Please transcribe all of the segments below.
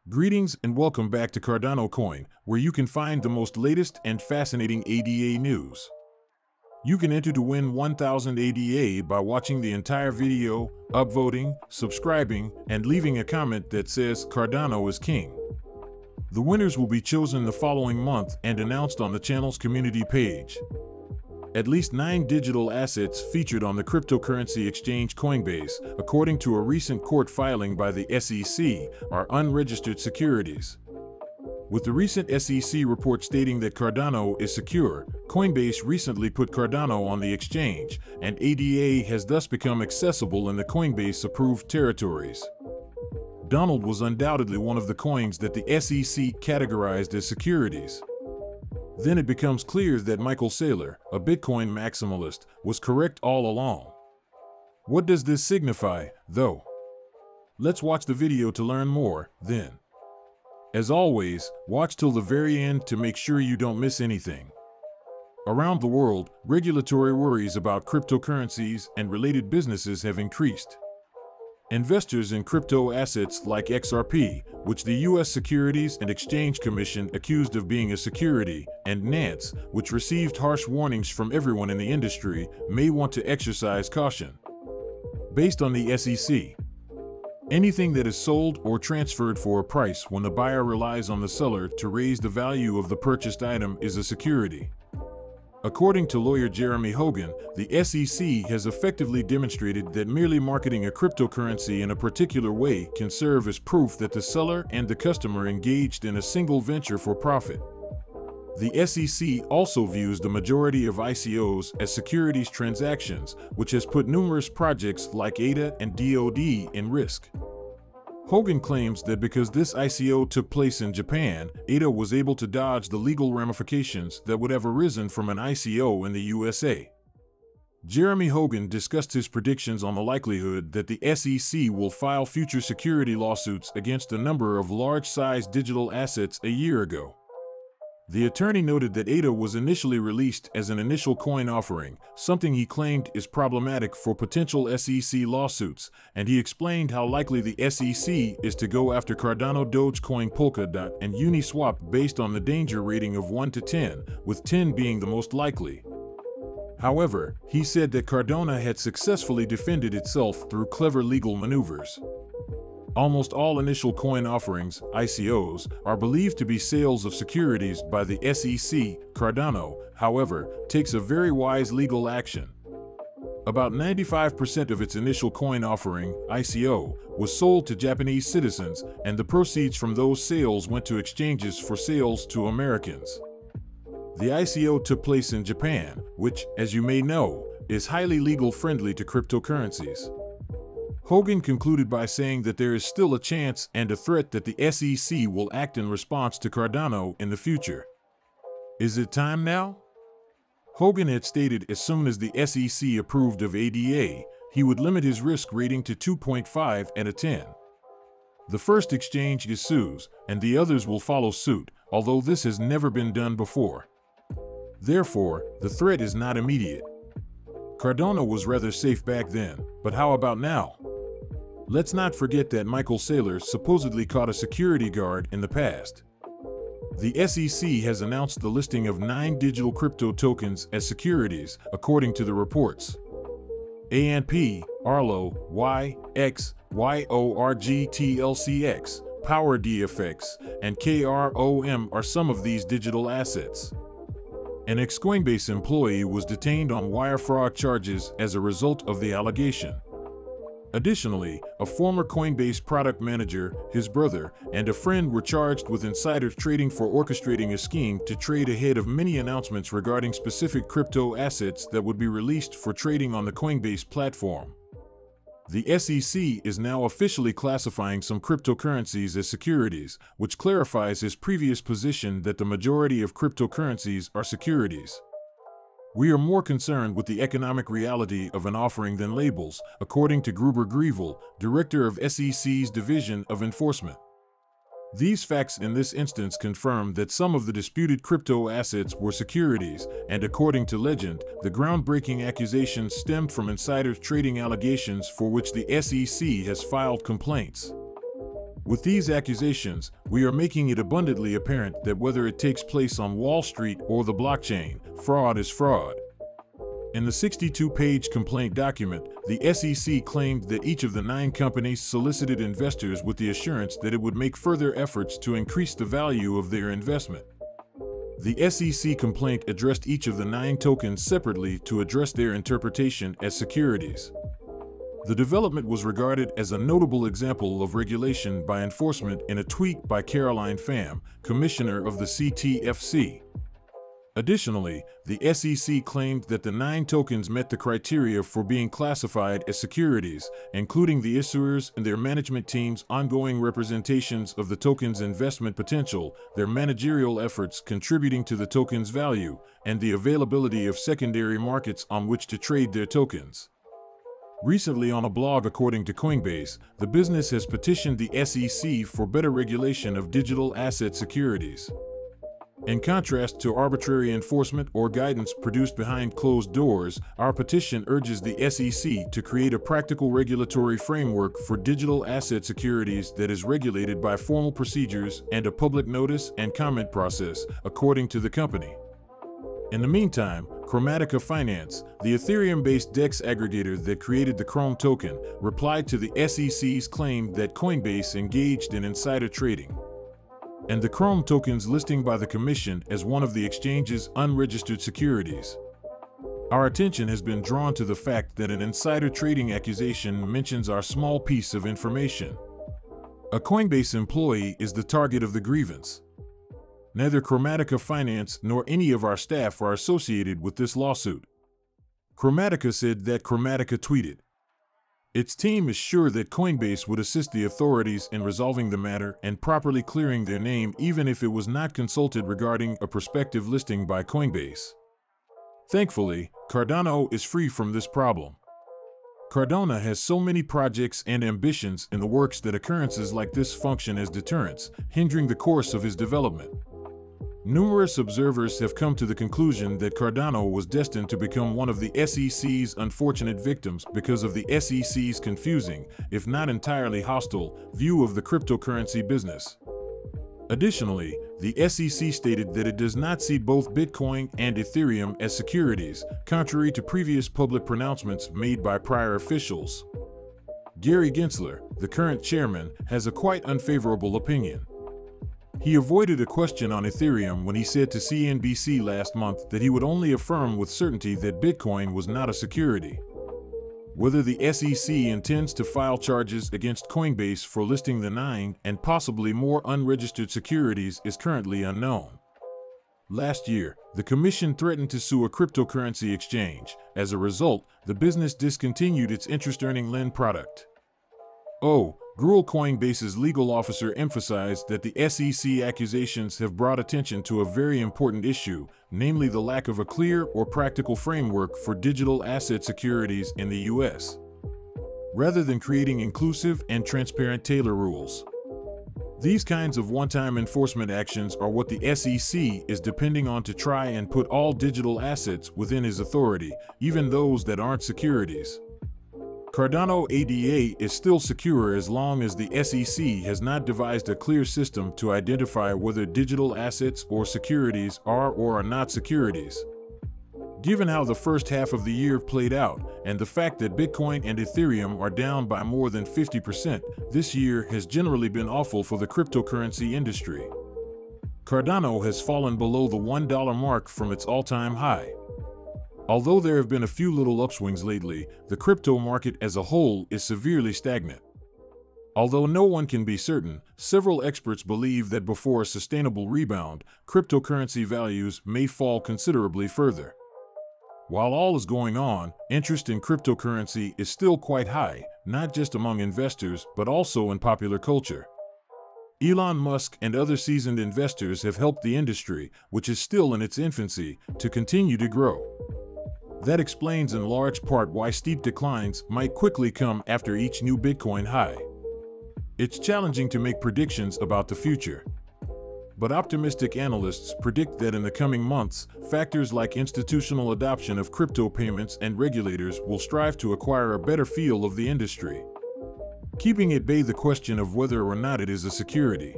Greetings and welcome back to Cardano Coin, where you can find the most latest and fascinating ADA news. You can enter to win 1000 ADA by watching the entire video, upvoting, subscribing, and leaving a comment that says Cardano is King. The winners will be chosen the following month and announced on the channel's community page. At least 9 digital assets featured on the cryptocurrency exchange Coinbase, according to a recent court filing by the SEC, are unregistered securities. With the recent SEC report stating that Cardano is secure, Coinbase recently put Cardano on the exchange, and ADA has thus become accessible in the Coinbase-approved territories. Donald was undoubtedly one of the coins that the SEC categorized as securities. Then it becomes clear that Michael Saylor, a Bitcoin maximalist, was correct all along. What does this signify, though? Let's watch the video to learn more, then. As always, watch till the very end to make sure you don't miss anything. Around the world, regulatory worries about cryptocurrencies and related businesses have increased. Investors in crypto assets like XRP, which the U.S. Securities and Exchange Commission accused of being a security, and Nance, which received harsh warnings from everyone in the industry, may want to exercise caution. Based on the SEC, anything that is sold or transferred for a price when the buyer relies on the seller to raise the value of the purchased item is a security. According to lawyer Jeremy Hogan, the SEC has effectively demonstrated that merely marketing a cryptocurrency in a particular way can serve as proof that the seller and the customer engaged in a single venture for profit. The SEC also views the majority of ICOs as securities transactions, which has put numerous projects like ADA and DoD in risk. Hogan claims that because this ICO took place in Japan, ADA was able to dodge the legal ramifications that would have arisen from an ICO in the USA. Jeremy Hogan discussed his predictions on the likelihood that the SEC will file future security lawsuits against a number of large-sized digital assets a year ago. The attorney noted that ADA was initially released as an initial coin offering, something he claimed is problematic for potential SEC lawsuits, and he explained how likely the SEC is to go after Cardano, Dogecoin, Polkadot, and Uniswap based on the danger rating of 1 to 10, with 10 being the most likely. However, he said that Cardano had successfully defended itself through clever legal maneuvers. Almost all initial coin offerings, ICOs, are believed to be sales of securities by the SEC. Cardano, however, takes a very wise legal action. About 95% of its initial coin offering, ICO, was sold to Japanese citizens, and the proceeds from those sales went to exchanges for sales to Americans. The ICO took place in Japan, which, as you may know, is highly legal friendly to cryptocurrencies. Hogan concluded by saying that there is still a chance and a threat that the SEC will act in response to Cardano in the future. Is it time now? Hogan had stated as soon as the SEC approved of ADA, he would limit his risk rating to 2.5 and a 10. The first exchange is SUS, and the others will follow suit, although this has never been done before. Therefore, the threat is not immediate. Cardano was rather safe back then, but how about now? Let's not forget that Michael Saylor supposedly caught a security guard in the past. The SEC has announced the listing of 9 digital crypto tokens as securities, according to the reports. ANP, Arlo, YX, YORGTLCX, PowerDFX, and KROM are some of these digital assets. An ex-Coinbase employee was detained on wire fraud charges as a result of the allegation. Additionally, a former Coinbase product manager, his brother, and a friend were charged with insider trading for orchestrating a scheme to trade ahead of many announcements regarding specific crypto assets that would be released for trading on the Coinbase platform. The SEC is now officially classifying some cryptocurrencies as securities, which clarifies his previous position that the majority of cryptocurrencies are securities. We are more concerned with the economic reality of an offering than labels, according to Gruber Grievel, director of SEC's Division of Enforcement. These facts in this instance confirm that some of the disputed crypto assets were securities, and according to legend, the groundbreaking accusations stemmed from insider trading allegations for which the SEC has filed complaints. With these accusations, we are making it abundantly apparent that whether it takes place on Wall Street or the blockchain, fraud is fraud. In the 62-page complaint document, the SEC claimed that each of the 9 companies solicited investors with the assurance that it would make further efforts to increase the value of their investment. The SEC complaint addressed each of the 9 tokens separately to address their interpretation as securities. The development was regarded as a notable example of regulation by enforcement in a tweet by Caroline Pham, commissioner of the CTFC. Additionally, the SEC claimed that the 9 tokens met the criteria for being classified as securities, including the issuers and their management team's ongoing representations of the token's investment potential, their managerial efforts contributing to the token's value, and the availability of secondary markets on which to trade their tokens. Recently, on a blog according to Coinbase, the business has petitioned the SEC for better regulation of digital asset securities. In contrast to arbitrary enforcement or guidance produced behind closed doors, our petition urges the SEC to create a practical regulatory framework for digital asset securities that is regulated by formal procedures and a public notice and comment process, according to the company. In the meantime, Chromatica Finance, the Ethereum-based DEX aggregator that created the Chrome token, replied to the SEC's claim that Coinbase engaged in insider trading, and the Chrome token's listing by the Commission as one of the exchange's unregistered securities. Our attention has been drawn to the fact that an insider trading accusation mentions our small piece of information. A Coinbase employee is the target of the grievance. Neither Chromatica Finance nor any of our staff are associated with this lawsuit. Chromatica said that Chromatica tweeted, its team is sure that Coinbase would assist the authorities in resolving the matter and properly clearing their name even if it was not consulted regarding a prospective listing by Coinbase. Thankfully, Cardano is free from this problem. Cardano has so many projects and ambitions in the works that occurrences like this function as deterrents, hindering the course of his development. Numerous observers have come to the conclusion that Cardano was destined to become one of the SEC's unfortunate victims because of the SEC's confusing, if not entirely hostile, view of the cryptocurrency business. Additionally, the SEC stated that it does not see both Bitcoin and Ethereum as securities, contrary to previous public pronouncements made by prior officials. Gary Gensler, the current chairman, has a quite unfavorable opinion. He avoided a question on Ethereum when he said to CNBC last month that he would only affirm with certainty that Bitcoin was not a security. Whether the SEC intends to file charges against Coinbase for listing the 9 and possibly more unregistered securities is currently unknown. Last year, the Commission threatened to sue a cryptocurrency exchange. As a result, the business discontinued its interest-earning lend product. Coinbase's legal officer emphasized that the SEC accusations have brought attention to a very important issue, namely the lack of a clear or practical framework for digital asset securities in the U.S., rather than creating inclusive and transparent Taylor rules. These kinds of one-time enforcement actions are what the SEC is depending on to try and put all digital assets within his authority, even those that aren't securities. Cardano ADA is still secure as long as the SEC has not devised a clear system to identify whether digital assets or securities are or are not securities. Given how the first half of the year played out, and the fact that Bitcoin and Ethereum are down by more than 50%, this year has generally been awful for the cryptocurrency industry. Cardano has fallen below the $1 mark from its all-time high. Although there have been a few little upswings lately, the crypto market as a whole is severely stagnant. Although no one can be certain, several experts believe that before a sustainable rebound, cryptocurrency values may fall considerably further. While all is going on, interest in cryptocurrency is still quite high, not just among investors but also in popular culture. Elon Musk and other seasoned investors have helped the industry, which is still in its infancy, to continue to grow. That explains in large part why steep declines might quickly come after each new Bitcoin high. It's challenging to make predictions about the future. But optimistic analysts predict that in the coming months, factors like institutional adoption of crypto payments and regulators will strive to acquire a better feel of the industry. keeping at bay the question of whether or not it is a security.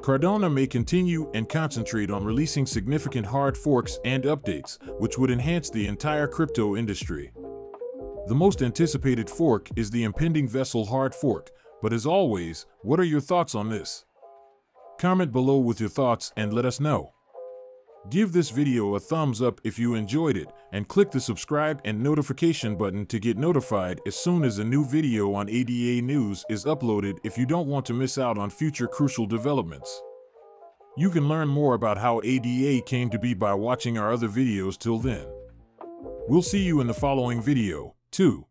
Cardano may continue and concentrate on releasing significant hard forks and updates, which would enhance the entire crypto industry. The most anticipated fork is the impending Vessel hard fork, but as always, what are your thoughts on this? Comment below with your thoughts and let us know. Give this video a thumbs up if you enjoyed it, and click the subscribe and notification button to get notified as soon as a new video on ADA News is uploaded if you don't want to miss out on future crucial developments. You can learn more about how ADA came to be by watching our other videos till then. We'll see you in the following video, too.